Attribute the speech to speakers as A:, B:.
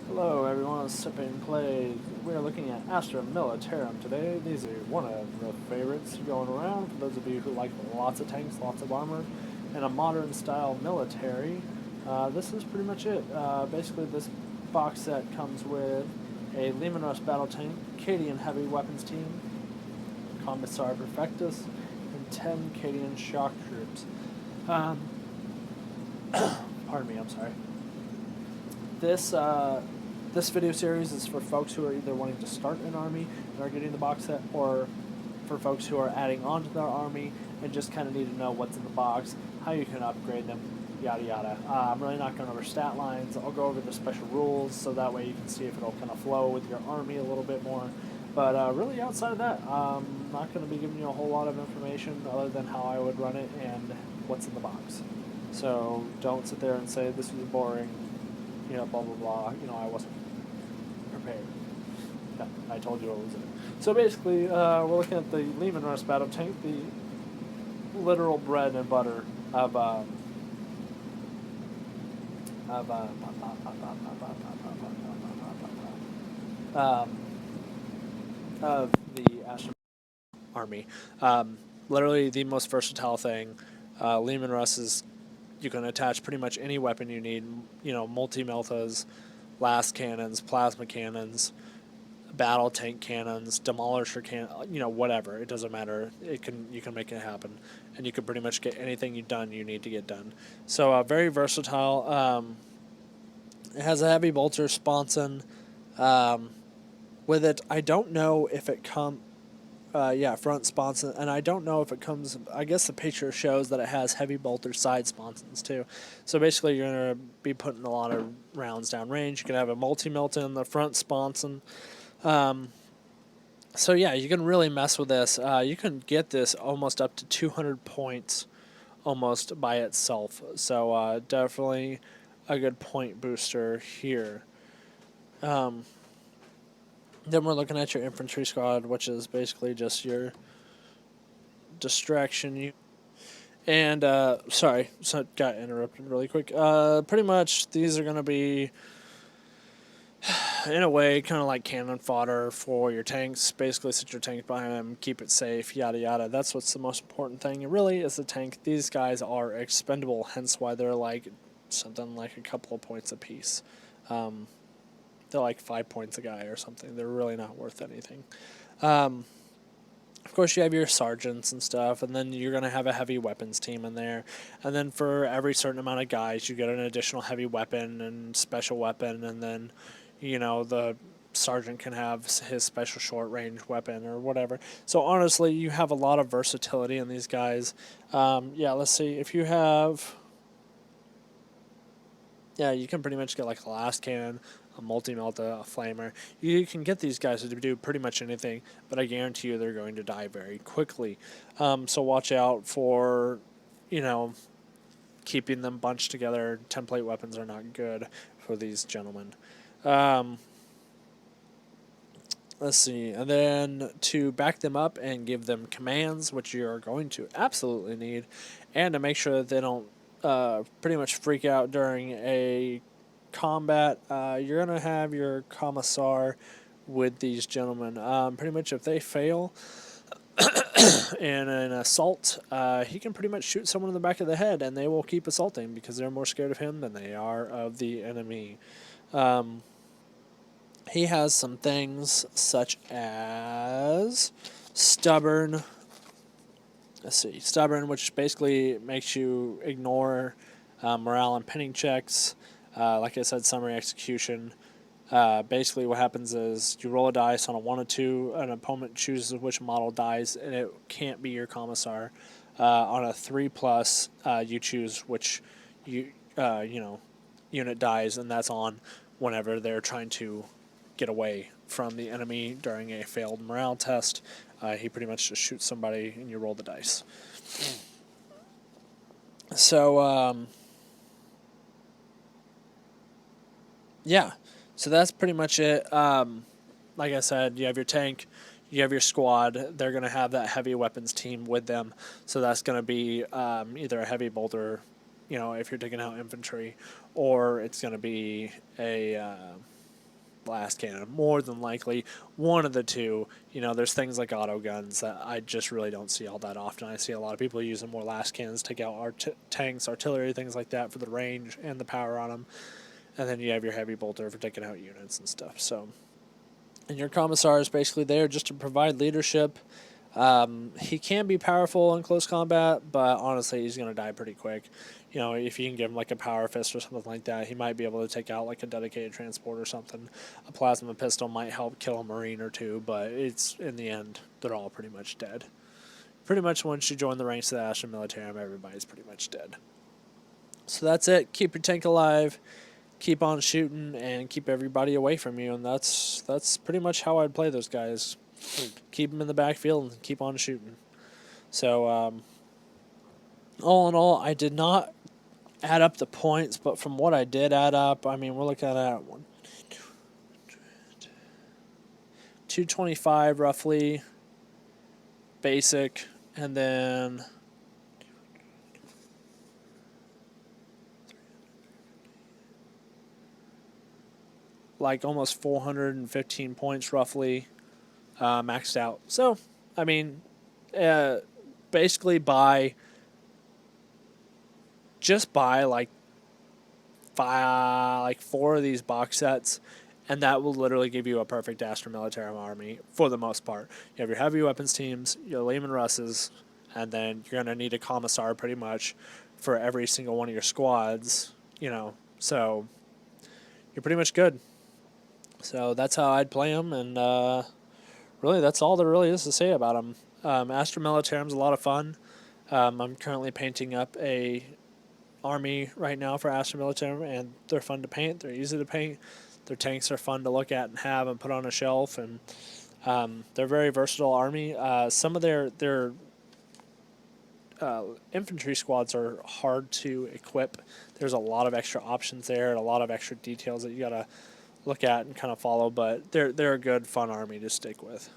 A: Hello everyone, it's Sipping Play. We are looking at Astra Militarum today. These are one of the favorites going around for those of you who like lots of tanks, lots of armor, and a modern style military. This is pretty much it. Basically, this box set comes with a Lehman Russ battle tank, Cadian heavy weapons team, Commissar Perfectus, and 10 Cadian shock troops. Um, pardon me, I'm sorry. This video series is for folks who are either wanting to start an army and are getting the box set, or for folks who are adding on to their army and just kind of need to know what's in the box, how you can upgrade them, yada yada. I'm really not going over stat lines. I'll go over the special rules so that way you can see if it'll kind of flow with your army a little bit more. But really, outside of that, I'm not going to be giving you a whole lot of information other than how I would run it and what's in the box. So don't sit there and say this was boring, blah blah blah. I wasn't prepared. Yeah, I told you what was in it. So basically, we're looking at the Lehman Russ battle tank, the literal bread and butter of of uh, um, of the Astra army. Literally the most versatile thing. Lehman Russ is you can attach pretty much any weapon you need. Multi-meltas, blast cannons, plasma cannons, battle tank cannons, demolisher whatever. It doesn't matter. You can make it happen, and you can pretty much get anything you need to get done. So very versatile. It has a heavy bolter sponson. With it, I don't know if it comes. Front sponson, and I don't know if it comes. I guess the picture shows that it has heavy bolter side sponsons too. So basically, you're gonna be putting a lot of rounds down range. You can have a multi-melt in the front sponson. So yeah, you can really mess with this. You can get this almost up to 200 points, almost by itself. So definitely a good point booster here. Then we're looking at your infantry squad, which is basically just your distraction. And sorry, so got interrupted really quick. Pretty much these are gonna be, in a way, kind of like cannon fodder for your tanks. Basically, sit your tank behind them, keep it safe, yada yada. That's what's the most important thing. It really is the tank. These guys are expendable, hence why they're like something like a couple of points apiece. They're like 5 points a guy or something. They're really not worth anything. Of course, you have your sergeants and stuff, and then you're going to have a heavy weapons team in there. And then for every certain amount of guys, you get an additional heavy weapon and special weapon, and then, the sergeant can have his special short range weapon or whatever. So honestly, you have a lot of versatility in these guys. Let's see. If you have. Yeah, you can pretty much get like a last cannon, a multi-melta, a flamer. You can get these guys to do pretty much anything, but I guarantee you they're going to die very quickly. So watch out for, you know, keeping them bunched together. Template weapons are not good for these gentlemen. Let's see. And then to back them up and give them commands, which you are going to absolutely need, and to make sure that they don't pretty much freak out during a combat, you're going to have your commissar with these gentlemen. Pretty much if they fail in an assault, he can pretty much shoot someone in the back of the head, and they will keep assaulting because they're more scared of him than they are of the enemy. He has some things such as stubborn. Let's see, stubborn, which basically makes you ignore morale and pinning checks. Like I said, summary execution. Basically, what happens is you roll a dice on a 1 or 2, an opponent chooses which model dies, and it can't be your commissar. On a 3+, you choose which unit dies, and that's on whenever they're trying to get away from the enemy during a failed morale test. He pretty much just shoots somebody, and you roll the dice. So, yeah. So that's pretty much it. Like I said, you have your tank, you have your squad. They're going to have that heavy weapons team with them. So that's going to be either a heavy bolter, if you're taking out infantry, or it's going to be a last cannon. More than likely, one of the two. You know, there's things like auto guns that I just really don't see all that often. I see a lot of people using more last cannons to take out tanks, artillery, things like that for the range and the power on them. And then you have your heavy bolter for taking out units and stuff. So, and your commissar is basically there just to provide leadership. He can be powerful in close combat, but honestly, he's going to die pretty quick. You know, if you can give him like a power fist or something like that, he might be able to take out like a dedicated transport or something. A plasma pistol might help kill a marine or two, but it's in the end, they're all pretty much dead. Pretty much once you join the ranks of the Astra Militarum, everybody's pretty much dead. So that's it. Keep your tank alive, keep on shooting, and keep everybody away from you. And that's pretty much how I'd play those guys. Keep them in the backfield and keep on shooting. So, all in all, I did not add up the points, but from what I did add up, I mean, we're looking at 225 roughly, basic, and then like almost 415 points roughly, maxed out. So, I mean, basically just buy like four of these box sets, and that will literally give you a perfect Astra Militarum army for the most part. You have your heavy weapons teams, your Lehman Russes, and then you're going to need a commissar pretty much for every single one of your squads, you know, so you're pretty much good. So that's how I'd play them, and really that's all there really is to say about them. Astra Militarum's a lot of fun. I'm currently painting up a army right now for Astra Militarum, and they're fun to paint. They're easy to paint. Their tanks are fun to look at and have and put on a shelf, and they're a very versatile army. Some of their infantry squads are hard to equip. There's a lot of extra options there and a lot of extra details that you gotta look at and kind of follow, but they're a good, fun army to stick with.